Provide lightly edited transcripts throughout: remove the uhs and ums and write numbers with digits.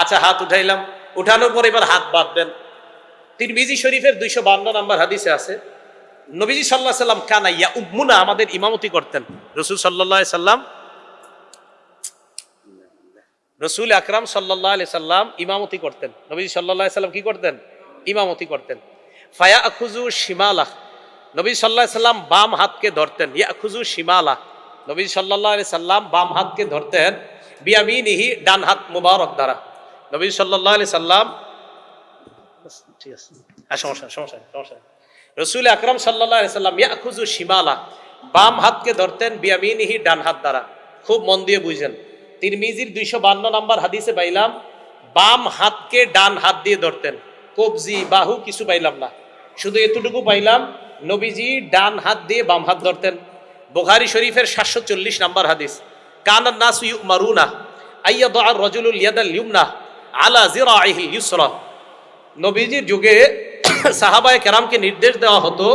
আচ্ছা, হাত উঠাইলাম, উঠানোর পর এবার হাত বাঁধবেন। তিরমিজি শরীফের 252 নম্বর হাদিসে আছে, নবীজি সাল্লাল্লাহু আলাইহি সাল্লাম কানা ইয়াউম্মুনা, আমাদের ইমামতি করতেন। রাসূল সাল্লাল্লাহু আলাইহি সাল্লাম, রসুল আকরাম সাল্লাল্লাহু আলাইহি সাল্লাম ইমামতি করতেন। নবীজি সাল্লাল্লাহু আলাইহি সাল্লাম কি করতেন? ইমামতি করতেন। ফায়াখুযু শিমালাহ, নবী সাল্লাল্লাহু আলাইহি সাল্লাম বাম হাতকে ধরতেন। ইয়াখুযু শিমালাহ, নবী সাল্লাল্লাহু আলাইহি সাল্লাম বাম হাতকে ধরতেন। বিয়ামিনিহি, ডান হাত মুবারক দ্বারা। নবী সাল্লাল্লাহু আলাইহি সাল্লাম, ঠিক আছে, সমস্যা রসুল আকরাম সাল্লাল্লাহু আলাইহি সাল্লাম ইয়াখুযু শিমালাহ, বাম হাতকে ধরতেন। বিয়ামিনিহি, ডান হাত দ্বারা। খুব মন দিয়ে বুঝেন, তিরমিজির 252 নম্বর হাদিসে পাইলাম বাম হাতকে ডান হাত দিয়ে ধরতেন। কবজি, বাহু কিছু পাইলাম না, শুধু এতটুকু পাইলাম নবীজি ডান হাত দিয়ে বাম হাত ধরতেন। বুখারী শরীফের 740 নম্বর হাদিস, কানান নাসু ইউমারুনা আইয়াদা আর রাজুলুল ইয়াদাল ইউমনা আলা জিরাইহিল ইউসরা, নবীজির যুগে সাহাবায়ে কেরামকে নির্দেশ দেওয়া হতো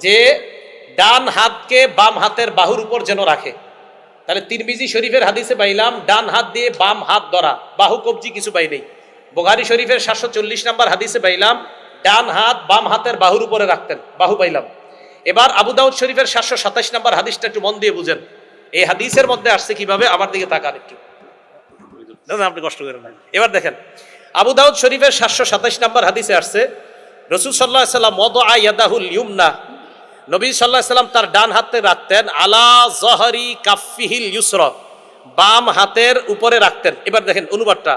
যে ডান হাতকে বাম হাতের বাহুর উপর যেন রাখে। তাহলে তিরমিজি শরীফের হাদিসে পাইলাম ডান হাত দিয়ে বাম হাত ধরা, বাহু কবজি কিছু পাই নেই। বুখারী শরীফের 740 নম্বর হাদিসে পাইলাম ডান হাত বাম হাতের বাহুর উপরে রাখতেন, বাহু পাইলাম। এবার আবু দাউদ শরীফের 727 নম্বর হাদিসটা একটু মন দিয়ে বুঝেন। এই হাদিসের মধ্যে আসছে কিভাবে, আমার দিকে তাকান একটু, আপনি কষ্ট করেন না। এবার দেখেন, আবু দাউদ শরীফের 727 নম্বর হাদিসে আসছে, রাসূল সাল্লাল্লাহু আলাইহি সাল্লাম ওয়াদা ইয়াদাহুল ইউমনা, নবী সাল্লাল্লাহু আলাইহি সাল্লাম তার ডান হাতে রাখতেন আলা যহরি কাফফিহিল ইউসরা, বাম হাতের উপরে রাখতেন। এবার দেখেন অনুবাদটা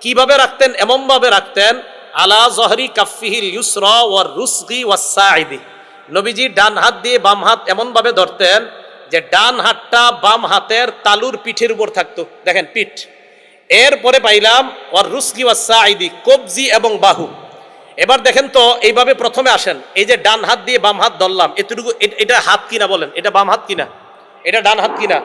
কিভাবে রাখতেন, এমন ভাবে রাখতেন আলা যহরি কাফফিহিল ইউসরা ওয়ার রুসগি ওয়াস সাইদি, নবীজি ডান হাত দিয়ে বাম হাত এমন ভাবে ধরতেন যে ডান হাতটা বাম হাতের তালুর পিঠের উপর থাকতো। দেখেন পিঠ, এরপরে পাইলাম ওয়ার রুসগি ওয়াস সাইদি, কবজি এবং বাহু। এবার দেখেন তো এইভাবে প্রথমে আসেন, এই যে ডান হাত দিয়ে বাম হাত ধরলাম, এতটুকু, এটা হাত কিনা বলেন, এটা বাম হাত কিনা, এটা ডান হাত কিনা,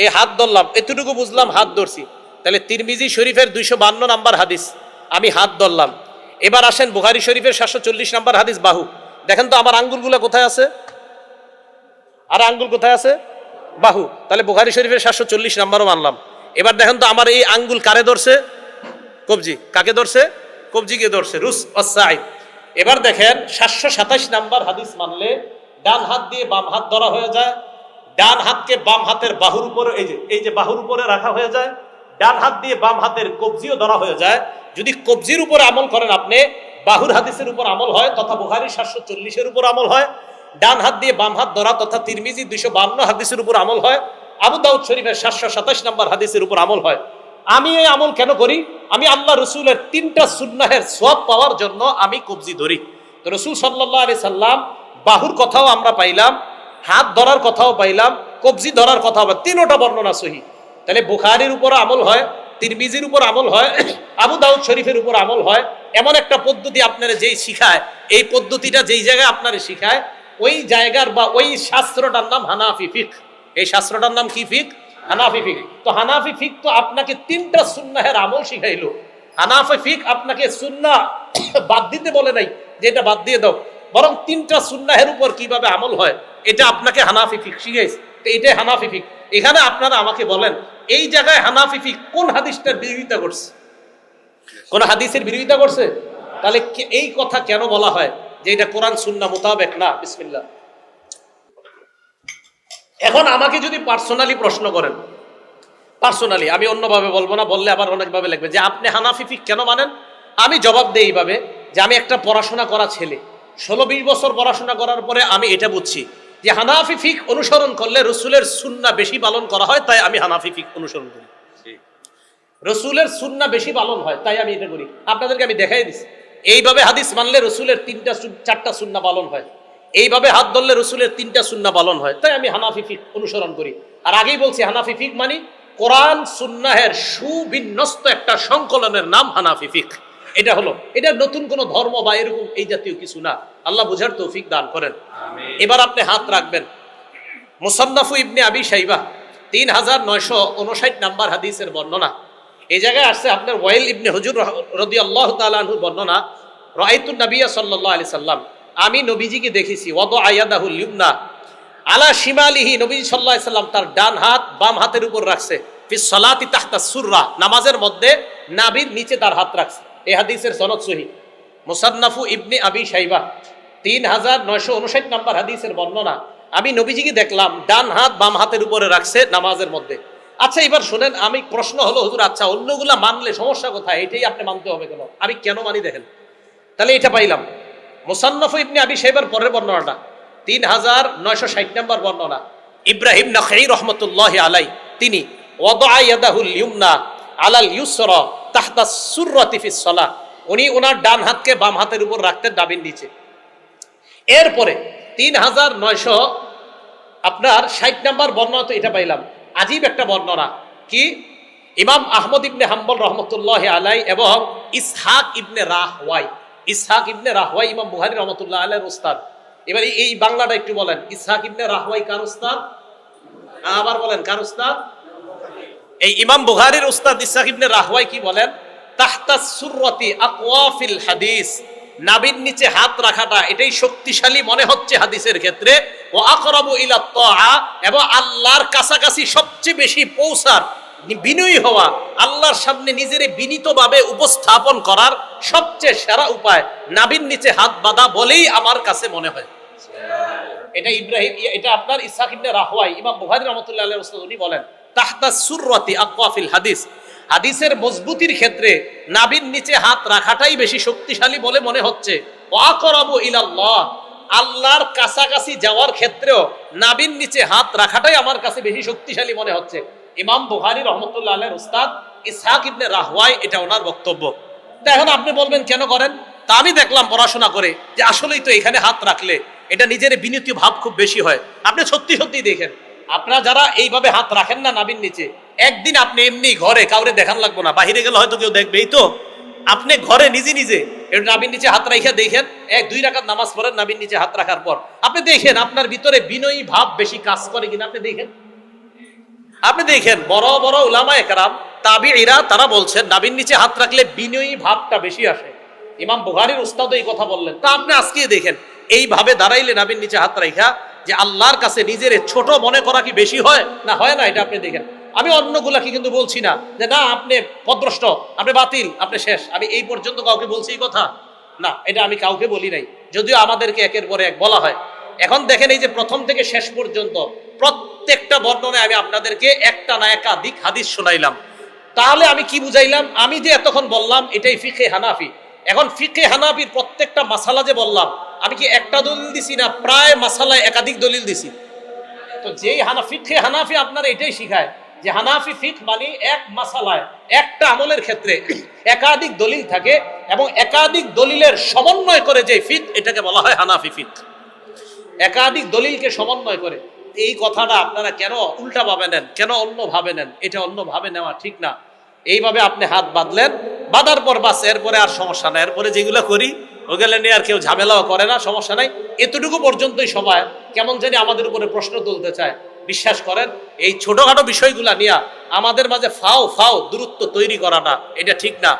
এই হাত ধরলাম, এতটুকু বুঝলাম হাত ধরছি। তাহলে তিরমিজি শরীফের 252 নম্বর হাদিস, আমি হাত ধরলাম। এবার আসেন বুখারী শরীফের 740 নম্বর হাদিস, বাহু। দেখেন তো আমার আঙ্গুলগুলো কোথায় আছে, আর আঙ্গুল কোথায় আছে, বাহু। তাহলে বুখারী শরীফের 740 নম্বরও মানলাম। এবার দেখেন তো আমার এই আঙ্গুল কারে ধরছে, কবজি, কাকে ধরছে, কবজিকে ধরছে, রুস ওয়াসাইদ। এবার দেখেন 727 নাম্বার হাদিস মানলে ডান হাত দিয়ে বাম হাত ধরা হয়ে যায়, ডান হাতকে বাম হাতের বাহুর উপরে, এই যে বাহুর উপরে রাখা হয়ে যায়, ডান হাত দিয়ে বাম হাতের কবজিও ধরা হয়ে যায়। যদি কবজির উপর আমল করেন আপনি, বাহুর হাদিসের উপর আমল হয় তথা বুখারী 740-এর উপর আমল হয়। ডান হাত দিয়ে বাম হাত ধরা তথা তিরমিজি 252 হাদিসের উপর আমল হয়। আবু দাউদ শরীফের 727 নম্বর হাদিসের উপর আমল হয়। আমি এই আমল কেন করি? আমি আল্লাহ রসুলের 3টা সুন্নাহের সওয়াব পাওয়ার জন্য আমি কবজি ধরি। তো রসুল সাল্লাল্লাহু আলাইহি সাল্লাম বাহুর কথাও আমরা পাইলাম, হাত ধরার কথাও পাইলাম, কবজি ধরার কথাও, 3টা বর্ণনা সহিহ। তাহলে বুখারীর উপর আমল হয়, তিরমিজির উপর আমল হয়, আবু দাউদ শরীফের উপর আমল হয়। এমন একটা পদ্ধতি আপনারা যেই শিখায়, এই পদ্ধতিটা যেই জায়গায় আপনারা শিখায়, ওই জায়গার বা ওই শাস্ত্রটার নাম হানাফি ফিকহ। এই শাস্ত্রটার নাম কি? ফিকহ, হানাফি ফিকহ। তো হানাফি ফিকহ তো আপনাকে 3টা সুন্নাহের আমল শিখাইলো। হানাফি ফিকহ আপনাকে সুন্নাহ বাদ দিতে বলে নাই যে এটা বাদ দিয়ে দাও, বরং 3টা সুন্নাহের উপর কিভাবে আমল হয় এটা আপনাকে হানাফি ফিকহ শিখাইছে। তো এটাই হানাফি ফিকহ। এখানে আপনারা আমাকে বলেন, এই জায়গায় হানাফি ফিকহ কোন হাদিসটার বিরোধিতা করছে? কোন হাদিসের বিরোধিতা করছে? তাহলে এই কথা কেন বলা হয় যে এটা কোরআন সুন্নাহ মোতাবেক না? বিসমিল্লাহ। এখন আমাকে যদি পার্সোনালি প্রশ্ন করেন, পার্সোনালি, আমি অন্যভাবে বলবো না, বললে আবার অনেকভাবে লাগবে যে আপনি হানাফি ফিকহ কেন মানেন, আমি জবাব দেই এইভাবে যে আমি একটা পড়াশোনা করা ছেলে, 16-20 বছর পড়াশোনা করার পরে আমি এটা বুঝছি যে হানাফি ফিকহ অনুসরণ করলে রসুলের সুন্নাহ বেশি পালন করা হয়, তাই আমি হানাফি ফিকহ অনুসরণ করি। রসুলের সুন্নাহ বেশি পালন হয় তাই আমি এটা করি। আপনাদেরকে আমি দেখাই দিচ্ছি, এইভাবে হাদিস মানলে রসুলের 4টা সুন্নাহ পালন হয়, এইভাবে হাত ধরলে রসুলের 3টা সুন্নাহ পালন হয়, তাই আমি হানাফি ফিকহ অনুসরণ করি। আর আগেই বলছি হানাফি ফিকহ মানে কোরআন সুন্নাহের সুবিন্যস্ত একটা সংকলনের নাম হানাফি ফিকহ। এটা হলো, এটা নতুন কোন ধর্ম বা এরকম এই জাতীয় কিছু না। আল্লাহ বুঝার তৌফিক দান করেন। এবার আপনি হাত রাখবেন। মুসান্নাফু ইবনে আবি শাইবা 3959 নাম্বার হাদিসের বর্ণনা। এই জায়গায় আসছে আপনার ওয়াইল ইবনে হুজুর রাদিয়াল্লাহু তাআলা আনহুর বর্ণনা, রাআইতুন নাবিয়্যা সাল্লাল্লাহু আলাইহি সাল্লাম, আমি নবীজিকে দেখেছি, ওয়াদা আয়াদাহুল ইউমনা আলা শিমালিহি, নবীজি সাল্লাল্লাহু আলাইহি সাল্লাম তার ডান হাত বাম হাতের উপর রাখছে, ফিস সালাতি তাহতা সুররা, নামাজের মধ্যে নাভির নিচে তার হাত রাখছে। এই হাদিসের সনদ সহিহ, মুসান্নাফু ইবনে আবি শাইবা 3959 নম্বর হাদিসের বর্ণনা। আমি নবীজিকে দেখলাম ডান হাত বাম হাতের উপরে রাখছে নামাজের মধ্যে। আচ্ছা এবার শুনেন, আমি প্রশ্ন হলো হুজুর আচ্ছা অন্যগুলা মানলে সমস্যা কোথায়, এটাই আপনি মানতে হবে কেন? আমি কেন মানি দেখেন। তাহলে এটা পাইলাম মুসান্নাফু ইবনে আবি শাইবার পরের বর্ণনাটা 3960 নম্বর বর্ণনা। ইব্রাহিম নাখাই রহমতুল্লাহি আলাই তিনি ওয়াদা ইয়াদাহুল ইয়ুমনা আলাল ইউসরা তাহতা সুররাতি ফিস সালাহ, উনি ওনার ডান হাতকে বাম হাতের উপর রাখতেন নাভির নিচে। এরপরে 3960 নম্বর বর্ণনা তো এটা পাইলাম। আজীব একটা বর্ণনা কি, ইমাম আহমদ ইবনে হাম্বল রহমতুল্লাহ আলাই এবং ইসহাক ইবনে রাহওয়াই, ইসহাক ইবনে রাহওয়াই ইমাম বুখারী রহমতুল্লাহ আলাইহির উস্তাদ। এবার এই বাংলাটা একটু বলেন, ইসহাক ইবনে রাহওয়াই কার উস্তাদ? আবার বলেন কার উস্তাদ? এই ইমাম বুখারীর উস্তাদ ইসহাক ইবনে রাহওয়াই কি বলেন? তাহতা সুররাতি আকওয়া ফিল হাদিস, নাভির নিচে হাত রাখাটা এটাই শক্তিশালী মনে হচ্ছে হাদিসের ক্ষেত্রে। ও আকরাবু ইলা তাআ, এবং আল্লাহর কাছাকাছি সবচেয়ে বেশি পৌঁছার, বিনয়ী হওয়া, আল্লাহর সামনে নিজের বিনীতভাবে উপস্থাপন করার সবচেয়ে সেরা উপায় নাভির নিচে হাত বাঁধা বলেই আমার কাছে মনে হয়। এটা ইব্রাহিম, এটা আপনার ইসহাক ইবনে রাহওয়াই ইমাম বুখারী রাহমাতুল্লাহি আলাইহি ওয়াসাল্লাম উনি বলেন তাহতা সুররাতি আকওয়া ফিল হাদিস, হাদিসের মজবুতির ক্ষেত্রে নাভির নিচে হাত রাখাটাই বেশি শক্তিশালী বলে মনে হচ্ছে। ওয়াকরাবু ইলাল্লাহ, আল্লাহর কাছাকাছি যাওয়ার ক্ষেত্রেও নাভির নিচে হাত রাখাটাই আমার কাছে বেশি শক্তিশালী মনে হচ্ছে। ইমাম বুখারী রহমতুল্লাহ আলাইহির উস্তাদ ইসহাক ইবনে রাহওয়াই, এটা ওনার বক্তব্য। তা এখন আপনি বলবেন কেন করেন? তা আমি দেখলাম পড়াশোনা করে যে আসলেই তো এখানে হাত রাখলে এটা নিজের বিনীত ভাব খুব বেশি হয়। আপনি সত্যি সত্যি দেখেন, আপনারা যারা এইভাবে হাত রাখেন না নাভির নিচে, একদিন আপনি এমনি ঘরে কাউরে দেখান লাগবো না, বাহিরে গেলে হয়তো কেউ দেখবেই, তো আপনি ঘরে নিজে নিজে একটু নাভির নিচে হাত রাখা দেখেন, 1-2 রাকাত নামাজ পড়েন নাভির নিচে হাত রাখার পর আপনি দেখেন আপনার ভিতরে বিনয়ী ভাব বেশি কাজ করে কিনা। আপনি দেখেন বড় বড় উলামায়ে কেরাম তাবিঈরা তারা বলছেন নাভির নিচে হাত রাখলে বিনয়ী ভাবটা বেশি আসে। ইমাম বুখারীর উস্তাদও এই কথা বললেন। তা আপনি আজকে দেখেন এইভাবে দাঁড়াইলে নাভির নিচে হাত রাখা যে আল্লাহর কাছে নিজের ছোট মনে করা কি বেশি হয় না হয় না? এটা আপনি দেখেন। আমি অন্যগুলাকে কিন্তু বলছি না যে না আপনি পদভ্রষ্ট, আপনি বাতিল, আপনি শেষ। আমি এই পর্যন্ত কাউকে বলছি এই কথা না, এটা আমি কাউকে বলি নাই, যদিও আমাদেরকে একের পরে এক বলা হয়। এখন দেখেন এই যে প্রথম থেকে শেষ পর্যন্ত প্রত্যেকটা বর্ণনায় আমি আপনাদেরকে একটা না একাধিক হাদিস শোনাইলাম। তাহলে আমি কি বুঝাইলাম? আমি যে এতক্ষণ বললাম এটাই ফিকহে হানাফি। এখন ফিকহে হানাফির প্রত্যেকটা মাসালা যে বললাম, আমি কি একটা দলিল দিছি না প্রায় মাসালায় একাধিক দলিল দিছি? তো যেই ফিকহে হানাফি আপনারা এটাই শিখায় যে হানাফি ফিক মানে এক মাসালায় একটা আমলের ক্ষেত্রে একাধিক দলিল থাকে এবং একাধিক দলিলের সমন্বয় করে যে ফিক, এটাকে বলা হয় হানাফি ফিক। একাধিক দলিলকে সমন্বয় করে। এই কথাটা আপনারা কেন উল্টা ভাবে নেন, কেন অন্য ভাবে নেন? এটা অন্য ভাবে নেওয়া ঠিক না। এইভাবে আপনি হাত বাঁধলেন, বাঁধার পর বাস, এরপরে আর সমস্যা নাই। এরপরে যেগুলো করি ওগুলো নিয়ে আর কেউ ঝামেলাও করে না, সমস্যা নাই। এতটুকু পর্যন্তই সবাই কেমন জানি আমাদের উপরে প্রশ্ন তুলতে চায়। বিশ্বাস করেন এই ছোটখাটো বিষয়গুলা নিয়ে আমাদের মাঝে ফাও দূরত্ব তৈরি করাটা এটা ঠিক না।